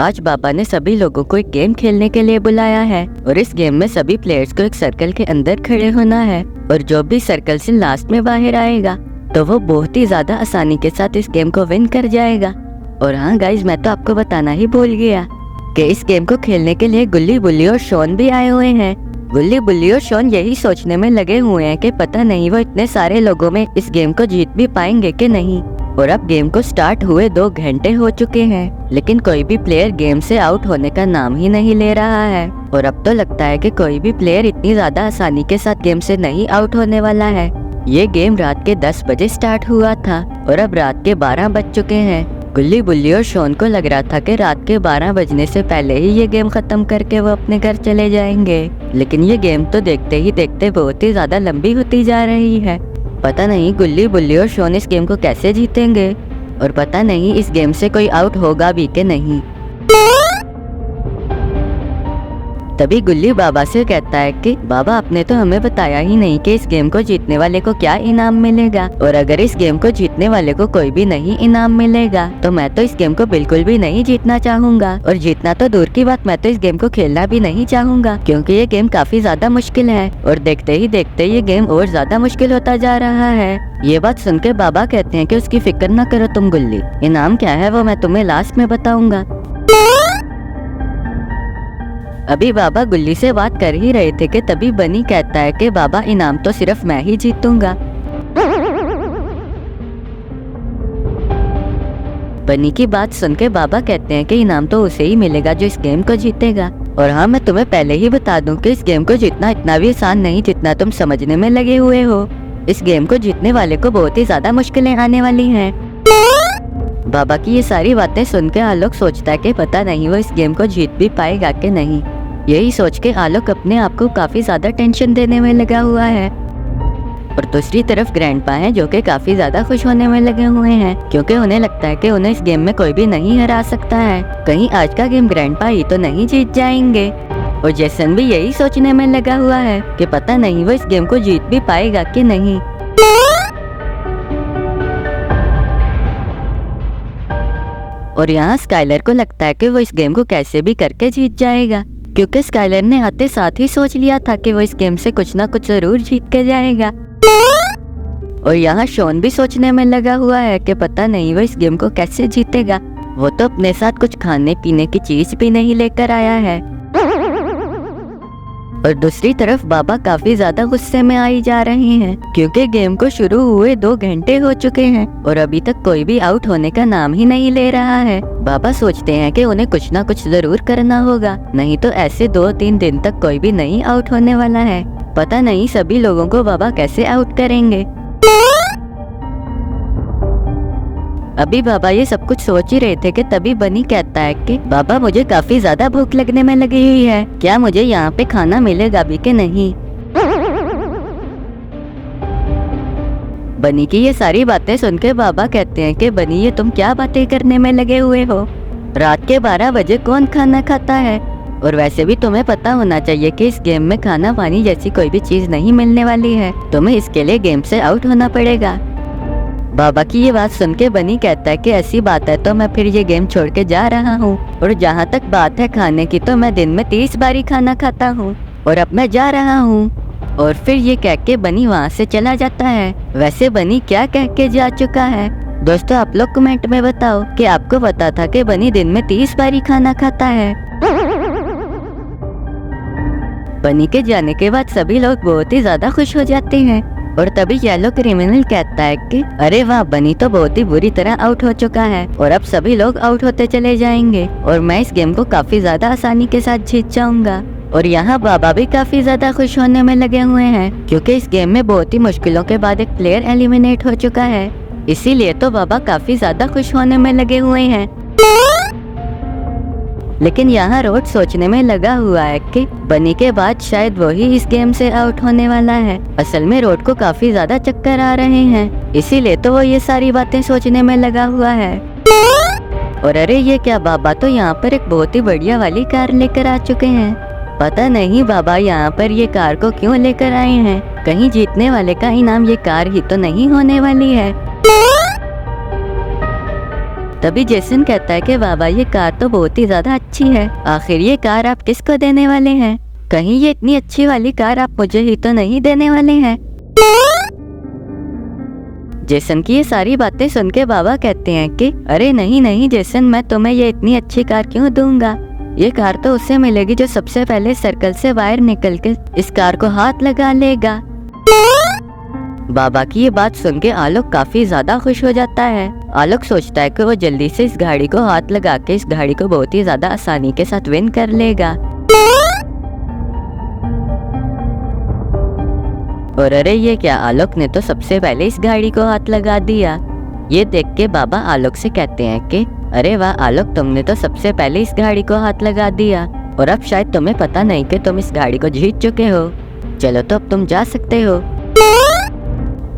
आज बाबा ने सभी लोगों को एक गेम खेलने के लिए बुलाया है और इस गेम में सभी प्लेयर्स को एक सर्कल के अंदर खड़े होना है और जो भी सर्कल से लास्ट में बाहर आएगा तो वो बहुत ही ज्यादा आसानी के साथ इस गेम को विन कर जाएगा। और हाँ गाइज, मैं तो आपको बताना ही भूल गया कि इस गेम को खेलने के लिए गुल्ली बुल्ली और शॉन भी आए हुए हैं। गुल्ली बुल्ली और शॉन यही सोचने में लगे हुए हैं कि पता नहीं वो इतने सारे लोगों में इस गेम को जीत भी पाएंगे कि नहीं। और अब गेम को स्टार्ट हुए 2 घंटे हो चुके हैं, लेकिन कोई भी प्लेयर गेम से आउट होने का नाम ही नहीं ले रहा है। और अब तो लगता है कि कोई भी प्लेयर इतनी ज्यादा आसानी के साथ गेम से नहीं आउट होने वाला है। ये गेम रात के 10 बजे स्टार्ट हुआ था और अब रात के 12 बज चुके हैं। गुल्ली बुल्ली और शॉन को लग रहा था कि रात के 12 बजने से पहले ही ये गेम खत्म करके वो अपने घर चले जाएंगे, लेकिन ये गेम तो देखते ही देखते बहुत ही ज्यादा लंबी होती जा रही है। पता नहीं गुल्ली बुल्ली और शॉन इस गेम को कैसे जीतेंगे और पता नहीं इस गेम से कोई आउट होगा भी कि नहीं। तभी गुल्ली बाबा से कहता है कि बाबा, आपने तो हमें बताया ही नहीं कि इस गेम को जीतने वाले को क्या इनाम मिलेगा, और अगर इस गेम को जीतने वाले को कोई भी नहीं इनाम मिलेगा तो मैं तो इस गेम को बिल्कुल भी नहीं जीतना चाहूंगा। और जीतना तो दूर की बात, मैं तो इस गेम को खेलना भी नहीं चाहूंगा क्योंकि ये गेम काफी ज्यादा मुश्किल है और देखते ही देखते ये गेम और ज्यादा मुश्किल होता जा रहा है। ये बात सुनकर बाबा कहते हैं कि उसकी फिक्र न करो तुम गुल्ली, इनाम क्या है वो मैं तुम्हें लास्ट में बताऊंगा। अभी बाबा गुल्ली से बात कर ही रहे थे कि तभी बनी कहता है कि बाबा, इनाम तो सिर्फ मैं ही जीतूंगा। बनी की बात सुनकर बाबा कहते हैं कि इनाम तो उसे ही मिलेगा जो इस गेम को जीतेगा। और हाँ, मैं तुम्हें पहले ही बता दूं कि इस गेम को जीतना इतना भी आसान नहीं जितना तुम समझने में लगे हुए हो। इस गेम को जीतने वाले को बहुत ही ज्यादा मुश्किलें आने वाली हैं। बाबा की ये सारी बातें सुनकर आलोक सोचता है कि पता नहीं वो इस गेम को जीत भी पाएगा कि नहीं। यही सोच के आलोक अपने आप को काफी ज्यादा टेंशन देने में लगा हुआ है। और दूसरी तरफ ग्रैंडपा हैं जो कि काफी ज्यादा खुश होने में लगे हुए हैं क्योंकि उन्हें लगता है कि उन्हें इस गेम में कोई भी नहीं हरा सकता है। कहीं आज का गेम ग्रैंडपा ही तो नहीं जीत जाएंगे। और जेसन भी यही सोचने में लगा हुआ है कि पता नहीं वो इस गेम को जीत भी पाएगा कि नहीं। और यहाँ स्काइलर को लगता है कि वो इस गेम को कैसे भी करके जीत जाएगा क्योंकि स्काइलर ने आते साथ ही सोच लिया था कि वो इस गेम से कुछ ना कुछ जरूर जीत के जाएगा। और यहाँ शॉन भी सोचने में लगा हुआ है कि पता नहीं वो इस गेम को कैसे जीतेगा। वो तो अपने साथ कुछ खाने पीने की चीज भी नहीं लेकर आया है। और दूसरी तरफ बाबा काफी ज्यादा गुस्से में आई जा रहे हैं क्योंकि गेम को शुरू हुए 2 घंटे हो चुके हैं और अभी तक कोई भी आउट होने का नाम ही नहीं ले रहा है। बाबा सोचते हैं कि उन्हें कुछ ना कुछ जरूर करना होगा, नहीं तो ऐसे 2-3 दिन तक कोई भी नहीं आउट होने वाला है। पता नहीं सभी लोगों को बाबा कैसे आउट करेंगे। अभी बाबा ये सब कुछ सोच ही रहे थे कि तभी बनी कहता है कि बाबा, मुझे काफी ज्यादा भूख लगने में लगी हुई है, क्या मुझे यहाँ पे खाना मिलेगा भी कि नहीं। बनी की ये सारी बातें सुनकर बाबा कहते हैं कि बनी, ये तुम क्या बातें करने में लगे हुए हो, रात के 12 बजे कौन खाना खाता है। और वैसे भी तुम्हें पता होना चाहिए कि इस गेम में खाना पानी जैसी कोई भी चीज नहीं मिलने वाली है, तुम्हें इसके लिए गेम से आउट होना पड़ेगा। बाबा की ये बात सुन के बनी कहता है कि ऐसी बात है तो मैं फिर ये गेम छोड़ के जा रहा हूँ। और जहाँ तक बात है खाने की, तो मैं दिन में 30 बारी खाना खाता हूँ और अब मैं जा रहा हूँ। और फिर ये कह के बनी वहाँ से चला जाता है। वैसे बनी क्या कह के जा चुका है दोस्तों, आप लोग कमेंट में बताओ कि आपको पता था कि बनी दिन में 30 बारी खाना खाता है। बनी के जाने के बाद सभी लोग बहुत ही ज्यादा खुश हो जाते हैं। और तभी येलो क्रिमिनल कहता है कि अरे वाह, बनी तो बहुत ही बुरी तरह आउट हो चुका है और अब सभी लोग आउट होते चले जाएंगे और मैं इस गेम को काफी ज्यादा आसानी के साथ जीत जाऊंगा। और यहाँ बाबा भी काफी ज्यादा खुश होने में लगे हुए हैं क्योंकि इस गेम में बहुत ही मुश्किलों के बाद एक प्लेयर एलिमिनेट हो चुका है, इसीलिए तो बाबा काफी ज्यादा खुश होने में लगे हुए हैं। लेकिन यहाँ रोड सोचने में लगा हुआ है कि बनी के बाद शायद वो ही इस गेम से आउट होने वाला है। असल में रोड को काफी ज्यादा चक्कर आ रहे हैं, इसीलिए तो वो ये सारी बातें सोचने में लगा हुआ है। और अरे ये क्या, बाबा तो यहाँ पर एक बहुत ही बढ़िया वाली कार लेकर आ चुके हैं। पता नहीं बाबा यहाँ पर ये कार को क्यों लेकर आए हैं, कहीं जीतने वाले का इनाम ये कार ही तो नहीं होने वाली है। तभी जेसन कहता है कि बाबा ये कार तो बहुत ही ज्यादा अच्छी है, आखिर ये कार आप किसको देने वाले हैं? कहीं ये इतनी अच्छी वाली कार आप मुझे ही तो नहीं देने वाले हैं? जेसन की ये सारी बातें सुन के बाबा कहते हैं कि अरे नहीं नहीं जेसन, मैं तुम्हें ये इतनी अच्छी कार क्यों दूंगा? ये कार तो उससे मिलेगी जो सबसे पहले सर्कल से बाहर निकल के इस कार को हाथ लगा लेगा। बाबा की ये बात सुन के आलोक काफी ज्यादा खुश हो जाता है। आलोक सोचता है कि वो जल्दी से इस गाड़ी को हाथ लगा के इस गाड़ी को बहुत ही ज्यादा आसानी के साथ विन कर लेगा। और अरे ये क्या, आलोक ने तो सबसे पहले इस गाड़ी को हाथ लगा दिया। ये देख के बाबा आलोक से कहते हैं कि अरे वाह आलोक, तुमने तो सबसे पहले इस गाड़ी को हाथ लगा दिया और अब शायद तुम्हें पता नहीं कि तुम इस गाड़ी को जीत चुके हो। चलो तो अब तुम जा सकते हो।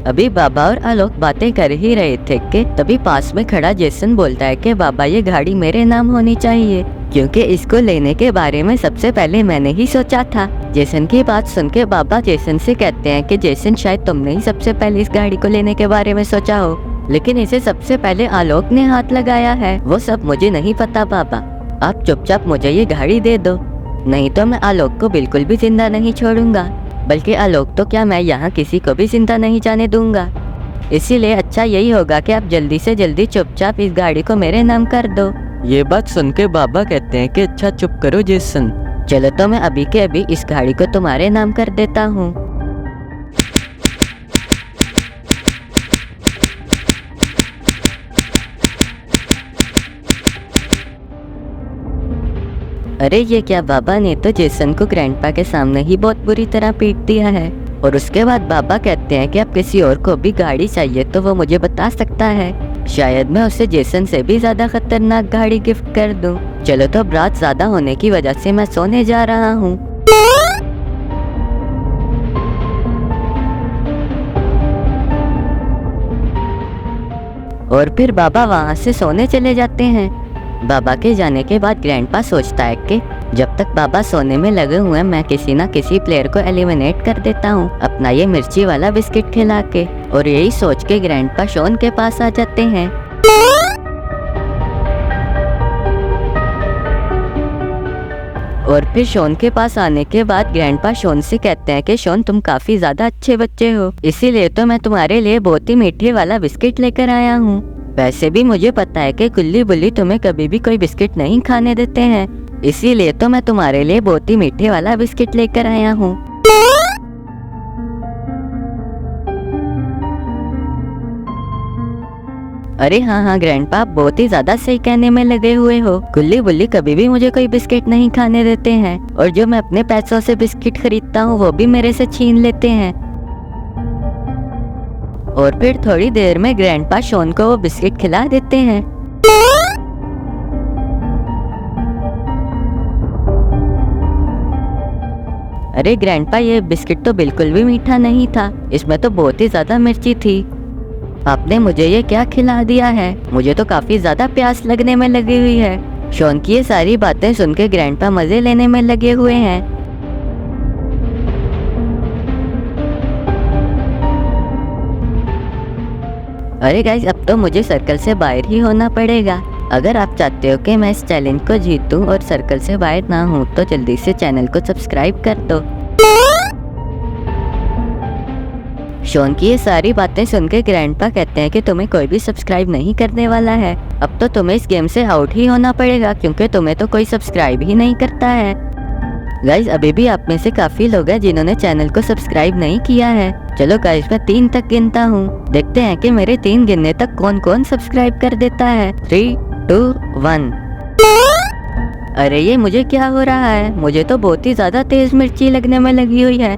अभी बाबा और आलोक बातें कर ही रहे थे कि तभी पास में खड़ा जेसन बोलता है कि बाबा ये गाड़ी मेरे नाम होनी चाहिए, क्योंकि इसको लेने के बारे में सबसे पहले मैंने ही सोचा था। जेसन की बात सुन के बाबा जेसन से कहते हैं कि जेसन, शायद तुमने ही सबसे पहले इस गाड़ी को लेने के बारे में सोचा हो, लेकिन इसे सबसे पहले आलोक ने हाथ लगाया है। वो सब मुझे नहीं पता बाबा, आप चुपचाप मुझे ये गाड़ी दे दो, नहीं तो मैं आलोक को बिल्कुल भी जिंदा नहीं छोड़ूंगा। बल्कि आलोक तो क्या, मैं यहाँ किसी को भी जिंदा नहीं जाने दूंगा। इसीलिए अच्छा यही होगा कि आप जल्दी से जल्दी चुपचाप इस गाड़ी को मेरे नाम कर दो। ये बात सुन के बाबा कहते हैं कि अच्छा चुप करो जेसन, चलो तो मैं अभी के अभी इस गाड़ी को तुम्हारे नाम कर देता हूँ। अरे ये क्या, बाबा ने तो जेसन को ग्रैंडपा के सामने ही बहुत बुरी तरह पीट दिया है। और उसके बाद बाबा कहते हैं कि अब किसी और को भी गाड़ी चाहिए तो वो मुझे बता सकता है, शायद मैं उसे जेसन से भी ज्यादा खतरनाक गाड़ी गिफ्ट कर दूं। चलो तो अब रात ज्यादा होने की वजह से मैं सोने जा रहा हूँ। और फिर बाबा वहाँ से सोने चले जाते हैं। बाबा के जाने के बाद ग्रैंडपा सोचता है कि जब तक बाबा सोने में लगे हुए हैं मैं किसी ना किसी प्लेयर को एलिमिनेट कर देता हूँ अपना ये मिर्ची वाला बिस्किट खिला के। और यही सोच के ग्रैंडपा शॉन के पास आ जाते हैं। और फिर शॉन के पास आने के बाद ग्रैंडपा शॉन से कहते हैं कि शॉन, तुम काफी ज्यादा अच्छे बच्चे हो, इसीलिए तो मैं तुम्हारे लिए बहुत ही मीठे वाला बिस्किट लेकर आया हूँ। वैसे भी मुझे पता है कि गुल्ली बुल्ली तुम्हें कभी भी कोई बिस्किट नहीं खाने देते हैं, इसीलिए तो मैं तुम्हारे लिए बहुत ही मीठे वाला बिस्किट लेकर आया हूँ। अरे हाँ हाँ ग्रैंडपा, आप बहुत ही ज्यादा सही कहने में लगे हुए हो। गुल्ली बुल्ली कभी भी मुझे कोई बिस्किट नहीं खाने देते हैं, और जो मैं अपने पैसों से बिस्किट खरीदता हूँ वो भी मेरे से छीन लेते हैं। और फिर थोड़ी देर में ग्रैंडपा शॉन को वो बिस्किट खिला देते हैं। अरे ग्रैंडपा, ये बिस्किट तो बिल्कुल भी मीठा नहीं था, इसमें तो बहुत ही ज्यादा मिर्ची थी। आपने मुझे ये क्या खिला दिया है? मुझे तो काफी ज्यादा प्यास लगने में लगी हुई है। शॉन की ये सारी बातें सुन के ग्रैंडपा मजे लेने में लगे हुए हैं। अरे गाइस, अब तो मुझे सर्कल से बाहर ही होना पड़ेगा। अगर आप चाहते हो कि मैं इस चैलेंज को जीतूं और सर्कल से बाहर ना हूं तो जल्दी से चैनल को सब्सक्राइब कर दो। शॉन की ये सारी बातें सुन के ग्रैंडपा कहते हैं कि तुम्हें कोई भी सब्सक्राइब नहीं करने वाला है। अब तो तुम्हें इस गेम से आउट ही होना पड़ेगा, क्योंकि तुम्हें तो कोई सब्सक्राइब ही नहीं करता है। गाइस, अभी भी आप में से काफी लोग हैं जिन्होंने चैनल को सब्सक्राइब नहीं किया है। चलो गाइस, मैं 3 तक गिनता हूँ, देखते हैं कि मेरे 3 गिनने तक कौन कौन सब्सक्राइब कर देता है। 3, 2, 1। अरे ये मुझे क्या हो रहा है? मुझे तो बहुत ही ज्यादा तेज मिर्ची लगने में लगी हुई है।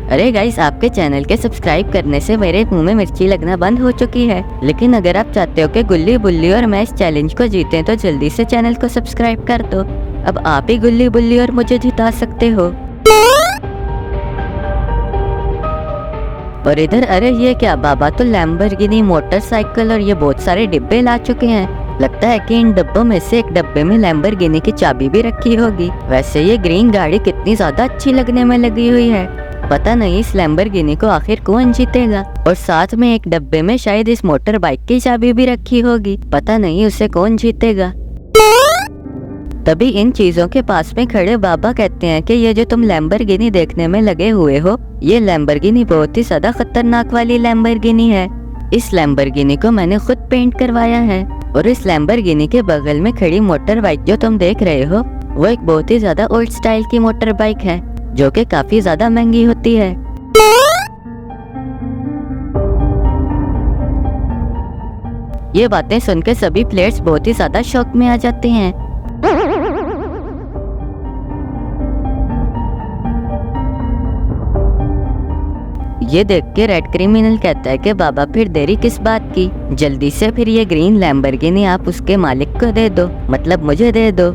अरे गाइस, आपके चैनल के सब्सक्राइब करने से मेरे मुंह में मिर्ची लगना बंद हो चुकी है। लेकिन अगर आप चाहते हो कि गुल्ली बुल्ली और मैं इस चैलेंज को जीतें तो जल्दी से चैनल को सब्सक्राइब कर दो। अब आप ही गुल्ली बुल्ली और मुझे जिता सकते हो। और इधर अरे ये क्या, बाबा तो लैम्बोर्गिनी मोटरसाइकिल और ये बहुत सारे डिब्बे ला चुके हैं। लगता है कि इन डब्बों में से एक डब्बे में लैम्बोर्गिनी की चाबी भी रखी होगी। वैसे ये ग्रीन गाड़ी कितनी ज्यादा अच्छी लगने में लगी हुई है। पता नहीं इस लैम्बोर्गिनी को आखिर कौन जीतेगा। और साथ में एक डब्बे में शायद इस मोटर बाइक की चाबी भी रखी होगी। पता नहीं उसे कौन जीतेगा। तभी इन चीजों के पास में खड़े बाबा कहते हैं कि ये जो तुम लैम्बोर्गिनी देखने में लगे हुए हो, ये लैम्बोर्गिनी बहुत ही ज्यादा खतरनाक वाली लैम्बोर्गिनी है। इस लैम्बोर्गिनी को मैंने खुद पेंट करवाया है। और इस लैम्बोर्गिनी के बगल में खड़ी मोटर बाइक जो तुम देख रहे हो, वो एक बहुत ही ज्यादा ओल्ड स्टाइल की मोटर बाइक है, जो कि काफी ज्यादा महंगी होती है। ये बातें सुनकर सभी प्लेयर्स बहुत ही ज्यादा शॉक में आ जाते हैं। ये देख के रेड क्रिमिनल कहता है कि बाबा फिर देरी किस बात की, जल्दी से फिर ये ग्रीन लैम्बोर्गिनी आप उसके मालिक को दे दो, मतलब मुझे दे दो।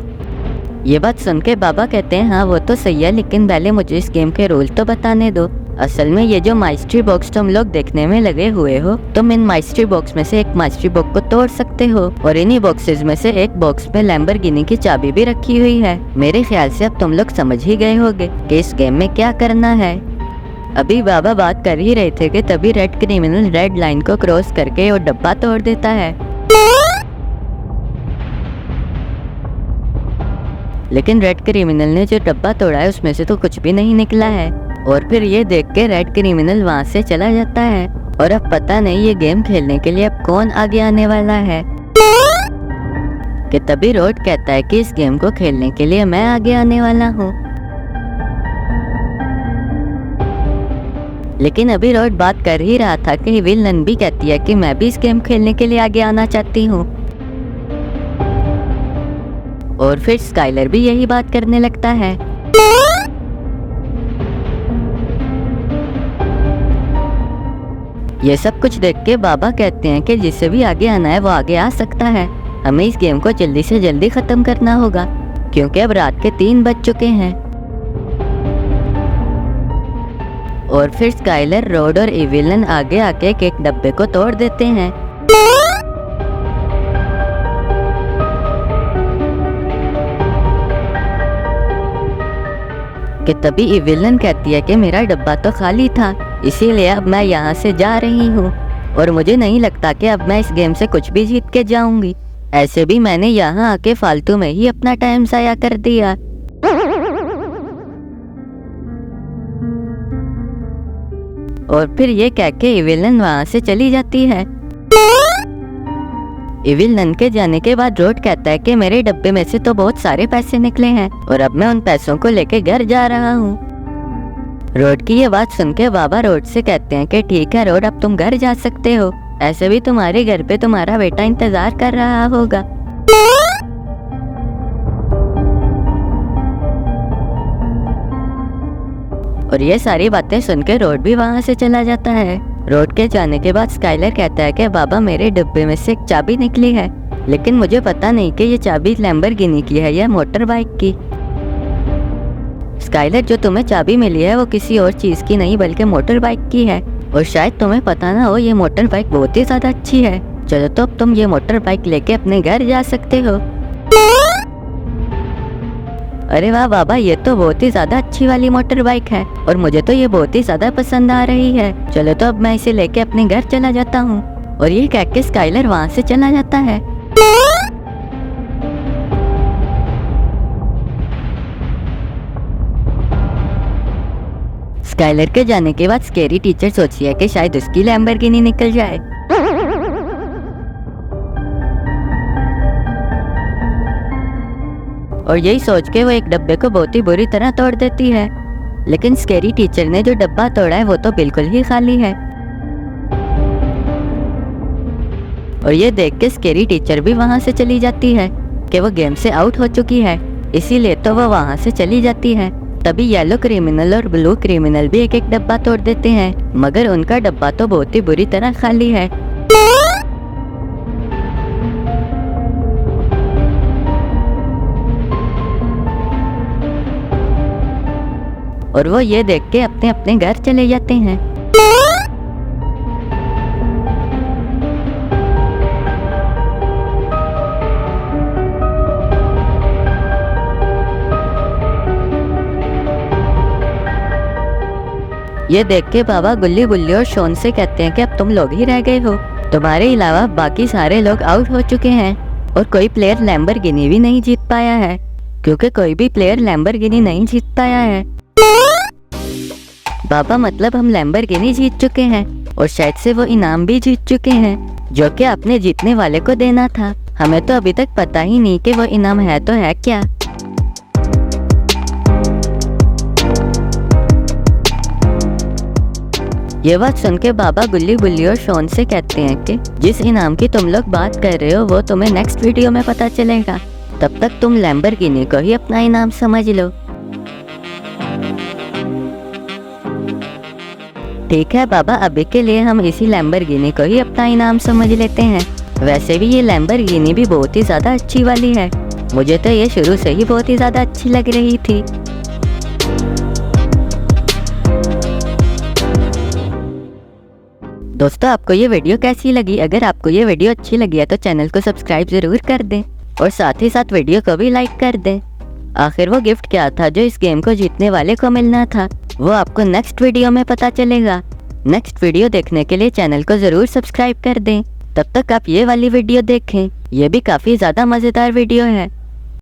ये बात सुन के बाबा कहते हैं हाँ वो तो सही है, लेकिन पहले मुझे इस गेम के रूल तो बताने दो। असल में ये जो माइस्ट्री बॉक्स तुम लोग देखने में लगे हुए हो, तुम इन माइस्ट्री बॉक्स में से एक माइस्ट्री बॉक्स को तोड़ सकते हो और इन्हीं बॉक्सेस में से एक बॉक्स में लैम्बोर्गिनी की चाबी भी रखी हुई है। मेरे ख्याल से अब तुम लोग समझ ही गए होगे कि इस गेम में क्या करना है। अभी बाबा बात कर ही रहे थे कि तभी रेड क्रिमिनल रेड लाइन को क्रॉस करके और डब्बा तोड़ देता है। लेकिन रेड क्रिमिनल ने जो डब्बा तोड़ा है उसमें से तो कुछ भी नहीं निकला है। और फिर ये देख के रेड क्रिमिनल वहां से चला जाता है। और अब पता नहीं ये गेम खेलने के लिए अब कौन आगे आने वाला है। कि तभी रोड कहता है कि इस गेम को खेलने के लिए मैं आगे आने वाला हूँ। लेकिन अभी रोड बात कर ही रहा था कि विलन भी कहती है कि मैं भी इस गेम खेलने के लिए आगे आना चाहती हूँ। और फिर स्काइलर भी यही बात करने लगता है। ये सब कुछ देख के बाबा कहते हैं कि जिसे भी आगे आना है वो आगे आ सकता है। हमें इस गेम को जल्दी से जल्दी खत्म करना होगा, क्योंकि अब रात के 3 बज चुके हैं। और फिर स्काइलर, रोड और विलन आगे आके एक डब्बे को तोड़ देते हैं। कि तभी विलन कहती है कि मेरा डब्बा तो खाली था, इसीलिए अब मैं यहाँ से जा रही हूँ और मुझे नहीं लगता कि अब मैं इस गेम से कुछ भी जीत के जाऊंगी। ऐसे भी मैंने यहाँ आके फालतू में ही अपना टाइम ज़ाया कर दिया। और फिर ये कह के विलन वहाँ से चली जाती है। विलन के जाने के बाद रोड कहता है कि मेरे डब्बे में से तो बहुत सारे पैसे निकले हैं और अब मैं उन पैसों को लेके घर जा रहा हूँ। रोड की ये बात सुन के बाबा रोड से कहते हैं कि ठीक है रोड, अब तुम घर जा सकते हो, ऐसे भी तुम्हारे घर पे तुम्हारा बेटा इंतजार कर रहा होगा। और ये सारी बातें सुनकर रोड भी वहाँ से चला जाता है। रोड के जाने के बाद स्काइलर कहता है कि बाबा मेरे डिब्बे में से एक चाबी निकली है, लेकिन मुझे पता नहीं कि ये चाबी लैम्बोर्गिनी की है या मोटर बाइक की। स्काइलर, जो तुम्हें चाबी मिली है वो किसी और चीज की नहीं बल्कि मोटर बाइक की है, और शायद तुम्हें पता ना हो ये मोटर बाइक बहुत ही ज्यादा अच्छी है। चलो तो अब तुम ये मोटर बाइक लेके अपने घर जा सकते हो। अरे वाह बाबा, ये तो बहुत ही ज्यादा अच्छी वाली मोटर बाइक है और मुझे तो ये बहुत ही ज्यादा पसंद आ रही है। चलो तो अब मैं इसे लेके अपने घर चला जाता हूँ। और ये कह के स्काइलर वहाँ से चला जाता है। स्काइलर के जाने के बाद स्केरी टीचर सोची है कि शायद उसकी लैम्बोर्गिनी निकल जाए। और यही सोच के वो एक डब्बे को बहुत ही बुरी तरह तोड़ देती है, लेकिन स्केरी टीचर ने जो डब्बा तोड़ा है वो तो बिल्कुल ही खाली है। और ये देख के स्केरी टीचर भी वहाँ से चली जाती है कि वो गेम से आउट हो चुकी है, इसीलिए तो वो वहाँ से चली जाती है। तभी येलो क्रिमिनल और ब्लू क्रिमिनल भी एक एक डब्बा तोड़ देते हैं, मगर उनका डब्बा तो बहुत ही बुरी तरह खाली है। और वो ये देख के अपने अपने घर चले जाते हैं। ये देख के बाबा गुल्ली बुल्ली और शॉन से कहते हैं कि अब तुम लोग ही रह गए हो, तुम्हारे अलावा बाकी सारे लोग आउट हो चुके हैं और कोई प्लेयर लैम्बोर्गिनी भी नहीं जीत पाया है, क्योंकि कोई भी प्लेयर लैम्बोर्गिनी नहीं जीत पाया है। बाबा मतलब हम लैम्बोर्गिनी जीत चुके हैं और शायद से वो इनाम भी जीत चुके हैं जो कि अपने जीतने वाले को देना था। हमें तो अभी तक पता ही नहीं कि वो इनाम है तो है क्या। ये बात सुन के बाबा गुल्ली बुल्ली और शॉन से कहते हैं कि जिस इनाम की तुम लोग बात कर रहे हो वो तुम्हें नेक्स्ट वीडियो में पता चलेगा, तब तक तुम लैम्बोर्गिनी को ही अपना इनाम समझ लो। ठीक है बाबा, अभी के लिए हम इसी लैम्बोर्गिनी को ही अपना इनाम समझ लेते हैं। वैसे भी ये लैम्बोर्गिनी भी बहुत ही ज्यादा अच्छी वाली है, मुझे तो ये शुरू से ही बहुत ही ज्यादा अच्छी लग रही थी। दोस्तों आपको ये वीडियो कैसी लगी? अगर आपको ये वीडियो अच्छी लगी है तो चैनल को सब्सक्राइब जरूर कर दें और साथ ही साथ वीडियो को भी लाइक कर दें। आखिर वो गिफ्ट क्या था जो इस गेम को जीतने वाले को मिलना था, वो आपको नेक्स्ट वीडियो में पता चलेगा। नेक्स्ट वीडियो देखने के लिए चैनल को जरूर सब्सक्राइब कर दें। तब तक आप ये वाली वीडियो देखें, ये भी काफी ज्यादा मजेदार वीडियो है।